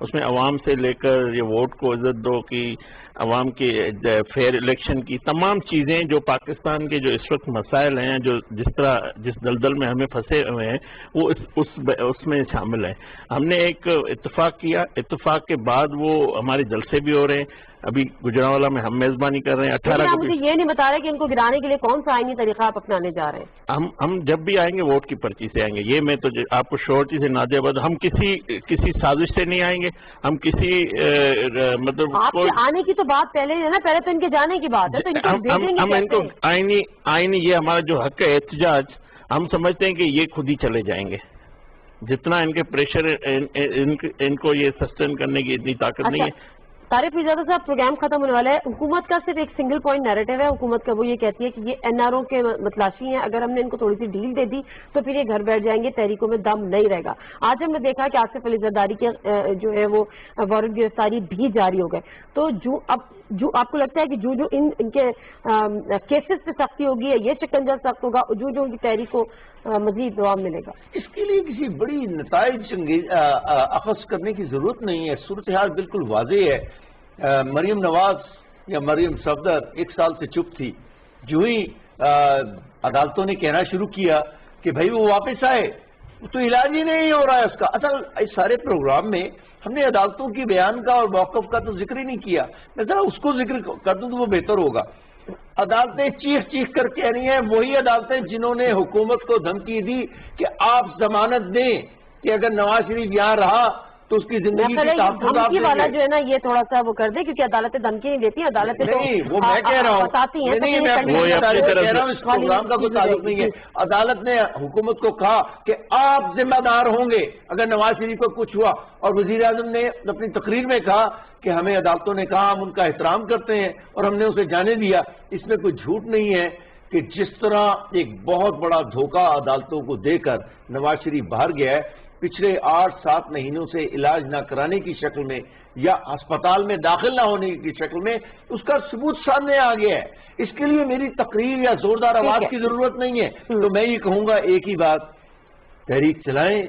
اس میں عوام سے لے کر یہ ووٹ کو عزت دو کی، عوام کی فیئر الیکشن کی تمام چیزیں جو پاکستان کے جو اس وقت مسائل ہیں، جو جس دلدل میں ہمیں پھنسے ہوئے ہیں، وہ اس میں شامل ہیں۔ ہم نے ایک اتفاق کیا، اتفاق کے بعد وہ ہمارے جلسے بھی ہو رہے ہیں۔ ابھی گجرانوالہ میں ہم میزبانی کر رہے ہیں 18 کو۔ مجھے یہ نہیں بتا رہے کہ ان کو گرانے کے لیے کون سا آئینی طریقہ آپ اپنانے جا رہے ہیں؟ ہم جب بھی آئیں گے ووٹ کی پرچی سے آئیں گے، یہ میں تو آپ کو شورٹی سے نادیہ بات، ہم کسی سازش سے نہیں آئیں گے، ہم کسی مطلب آپ کے آنے کی تو بات پہلے ہے نا، پہلے تو ان کے جانے کی بات ہے، تو ہم ان کو آئینی یہ ہمارا جو حق ہے احتجاج، ہم سمجھتے ہیں کہ یہ خود ہی چلے جائیں گے، جتنا ان کے پریشر ان کو یہ سسٹین کرنے کی اتنی طاقت نہیں ہے۔ طارق پیرزادہ صاحب، پروگرام ختم ہونے والا ہے۔ حکومت کا صرف ایک سنگل پوائنٹ نیریٹو ہے حکومت کا، وہ یہ کہتی ہے کہ یہ NRO کے متلاشی ہیں، اگر ہم نے ان کو تھوڑی سی ڈیل دے دی تو پھر یہ گھر بیٹھ جائیں گے، تحریکوں میں دم نہیں رہے گا۔ آج ہم نے دیکھا کہ آصف علی زرداری کے جو ہے وہ وارنٹ گرفتاری بھی جاری ہو گئے، تو جو آپ کو لگتا ہے کہ جو ان کے کیسز پہ سختی ہوگی، یہ شکنجہ سخت ہوگا، جو ان کی تحریک کو مزید دوام ملے گا؟ اس کے لیے کسی بڑی نتائج اخذ کرنے کی ضرورت نہیں ہے، صورتحال بالکل واضح ہے۔ مریم نواز یا مریم صفدر 1 سال سے چپ تھی، جو ہی عدالتوں نے کہنا شروع کیا کہ بھائی وہ واپس آئے، تو علاج ہی نہیں ہو رہا ہے اس کا۔ اصل اس سارے پروگرام میں ہم نے عدالتوں کی بیان کا اور موقف کا تو ذکر ہی نہیں کیا، میں ذرا اس کو ذکر کر دوں تو وہ بہتر ہوگا۔ عدالتیں چیخ کر کہہ رہی ہیں، وہی عدالتیں جنہوں نے حکومت کو دھمکی دی کہ آپ ضمانت دیں کہ اگر نواز شریف یہاں رہا تو اس کی زندگی کی تحفظ آپ دھمکی والا دیں گے۔ جو ہے نا، یہ تھوڑا سا وہ کر دیں، کیونکہ عدالتیں دھمکی نہیں دیتی، عدالتیں نہیں، وہ میں کہہ رہا ہوں، بتاتی ہیں، نہیں میں اپنی تعریف کہہ رہا ہوں، اس پروگرام کا کوئی تعلق نہیں ہے۔ عدالت نے حکومت کو کہا کہ آپ ذمہ دار ہوں گے اگر نواز شریف کو کچھ ہوا، اور وزیر اعظم نے اپنی تقریر میں کہا کہ ہمیں عدالتوں نے کہا ہم ان کا احترام کرتے ہیں اور ہم نے اسے جانے دیا۔ اس میں کوئی جھوٹ نہیں ہے کہ جس طرح ایک بہت بڑا دھوکہ عدالتوں کو دے کر نواز شریف باہر گیا ہے، پچھلے 8-7 مہینوں سے علاج نہ کرانے کی شکل میں یا ہسپتال میں داخل نہ ہونے کی شکل میں، اس کا ثبوت سامنے آ گیا ہے۔ اس کے لیے میری تقریر یا زوردار آواز کی ضرورت نہیں ہے۔ تو میں یہ کہوں گا ایک ہی بات، تحریک چلائیں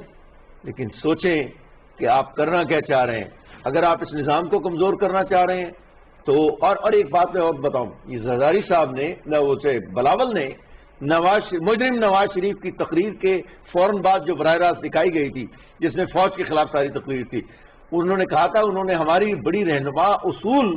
لیکن سوچیں کہ آپ کرنا کیا چاہ رہے ہیں۔ اگر آپ اس نظام کو کمزور کرنا چاہ رہے ہیں تو اور ایک بات میں اور بتاؤں، یہ زرداری صاحب نے بلاول نے مجرم نواز شریف کی تقریر کے فوراً بعد جو براہ راست دکھائی گئی تھی، جس میں فوج کے خلاف ساری تقریر تھی، انہوں نے کہا تھا انہوں نے ہماری بڑی رہنما اصول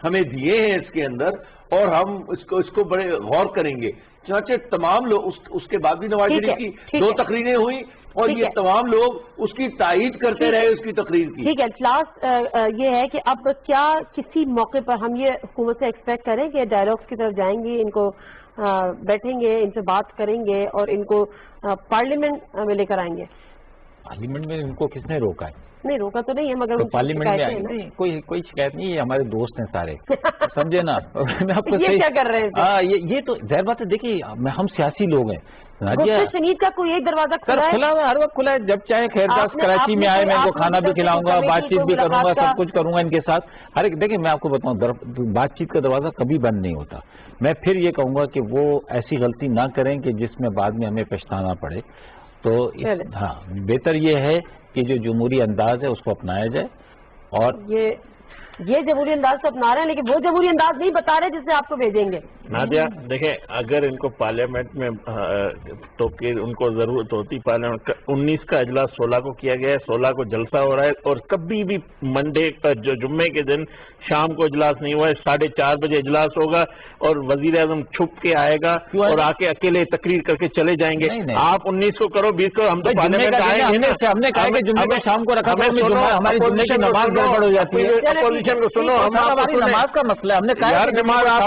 ہمیں دیے ہیں اس کے اندر اور ہم اس کو بڑے غور کریں گے۔ چنانچہ تمام لوگ اس کے بعد بھی نواز شریف کی 2 تقریریں ہوئی اور یہ تمام لوگ اس کی تائید کرتے رہے اس کی تقریر کی۔ ٹھیک ہے، لاسٹ یہ ہے کہ اب کیا کسی موقع پر ہم یہ حکومت سے ایکسپیکٹ کریں کہ ڈائیلاگس کی طرف جائیں گے، ان کو بیٹھیں گے، ان سے بات کریں گے اور ان کو پارلیمنٹ میں لے کر آئیں گے؟ پارلیمنٹ میں ان کو کس نے روکا ہے؟ نہیں روکا تو نہیں ہے، مگر پارلیمنٹ میں آئیں گے، کوئی شکایت نہیں ہے، ہمارے دوست ہیں سارے، سمجھے نا؟ میں آپ کو یہ کیا کر رہے ہیں؟ ہاں یہ تو ظاہر بات ہے، دیکھیے ہم سیاسی لوگ ہیں۔ شنید کا کوئی ایک دروازہ کھلا ہے، ہر وقت کھلا ہے، جب چاہے خیرگاہ کراچی میں آئے، میں ان کو کھانا بھی کھلاؤں گا، بات چیت بھی کروں گا، سب کچھ کروں گا ان کے ساتھ۔ ہر ایک دیکھیں میں آپ کو بتاؤں، بات چیت کا دروازہ کبھی بند نہیں ہوتا۔ میں پھر یہ کہوں گا کہ وہ ایسی غلطی نہ کریں کہ جس میں بعد میں ہمیں پچھتانا پڑے۔ تو ہاں بہتر یہ ہے کہ جو جمہوری انداز ہے اس کو اپنایا جائے۔ اور یہ جمہوری انداز تو اپنا رہے ہیں، لیکن وہ جمہوری انداز نہیں بتا رہے جس سے آپ کو بھیجیں گے۔ نادیہ دیکھیں، اگر ان کو پارلیمنٹ میں تو ان کو ضرورت ہوتی، پارلیمنٹ 19 کا اجلاس 16 کو کیا گیا ہے، 16 کو جلسہ ہو رہا ہے، اور کبھی بھی منڈے کا جو جمعے کے دن شام کو اجلاس نہیں ہوا ہے، 4:30 بجے اجلاس ہوگا اور وزیر اعظم چھپ کے آئے گا اور آ کے اکیلے تقریر کر کے چلے جائیں گے۔ آپ 19 کو کرو، 20 کو، ہم تو پارلیمنٹ آئے ہیں، ہم نے کہا کہ جمعے کو شام کو رکھا، ہماری جمعے کی نماز گڑبڑ ہو جاتی ہے۔ کو سنو، ہماری نماز کا مسئلہ ہے، ہم نے کہا نماز آپ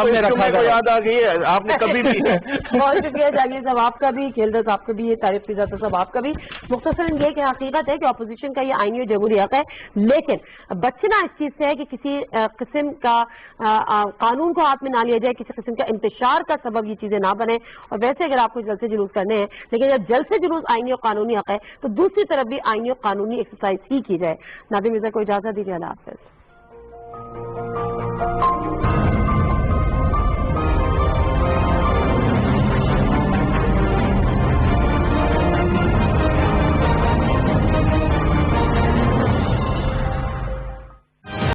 کو یاد آ گئی ہے، آپ نے کبھی بھی بہت شکریہ جہانگیر صاحب آپ کا بھی، کھیلدر صاحب کا بھی، طارق پیرزادہ صاحب آپ کا بھی۔ مختصراً یہ کہ حقیقت ہے کہ اپوزیشن کا یہ آئینی اور جمہوری حق ہے، لیکن بچنا اس چیز سے ہے کہ کسی قسم کا قانون کو ہاتھ میں نہ لیا جائے، کسی قسم کا انتشار کا سبب یہ چیزیں نہ بنے۔ اور ویسے اگر آپ کو جلسے جلوس کرنے ہیں، لیکن جب جلسے جلوس آئینی اور قانونی حق ہے تو دوسری طرف بھی آئینی اور قانونی ایکسرسائز ہی کی جائے۔ نادر مرزا کو اجازت دیجیے، اللہ حافظ۔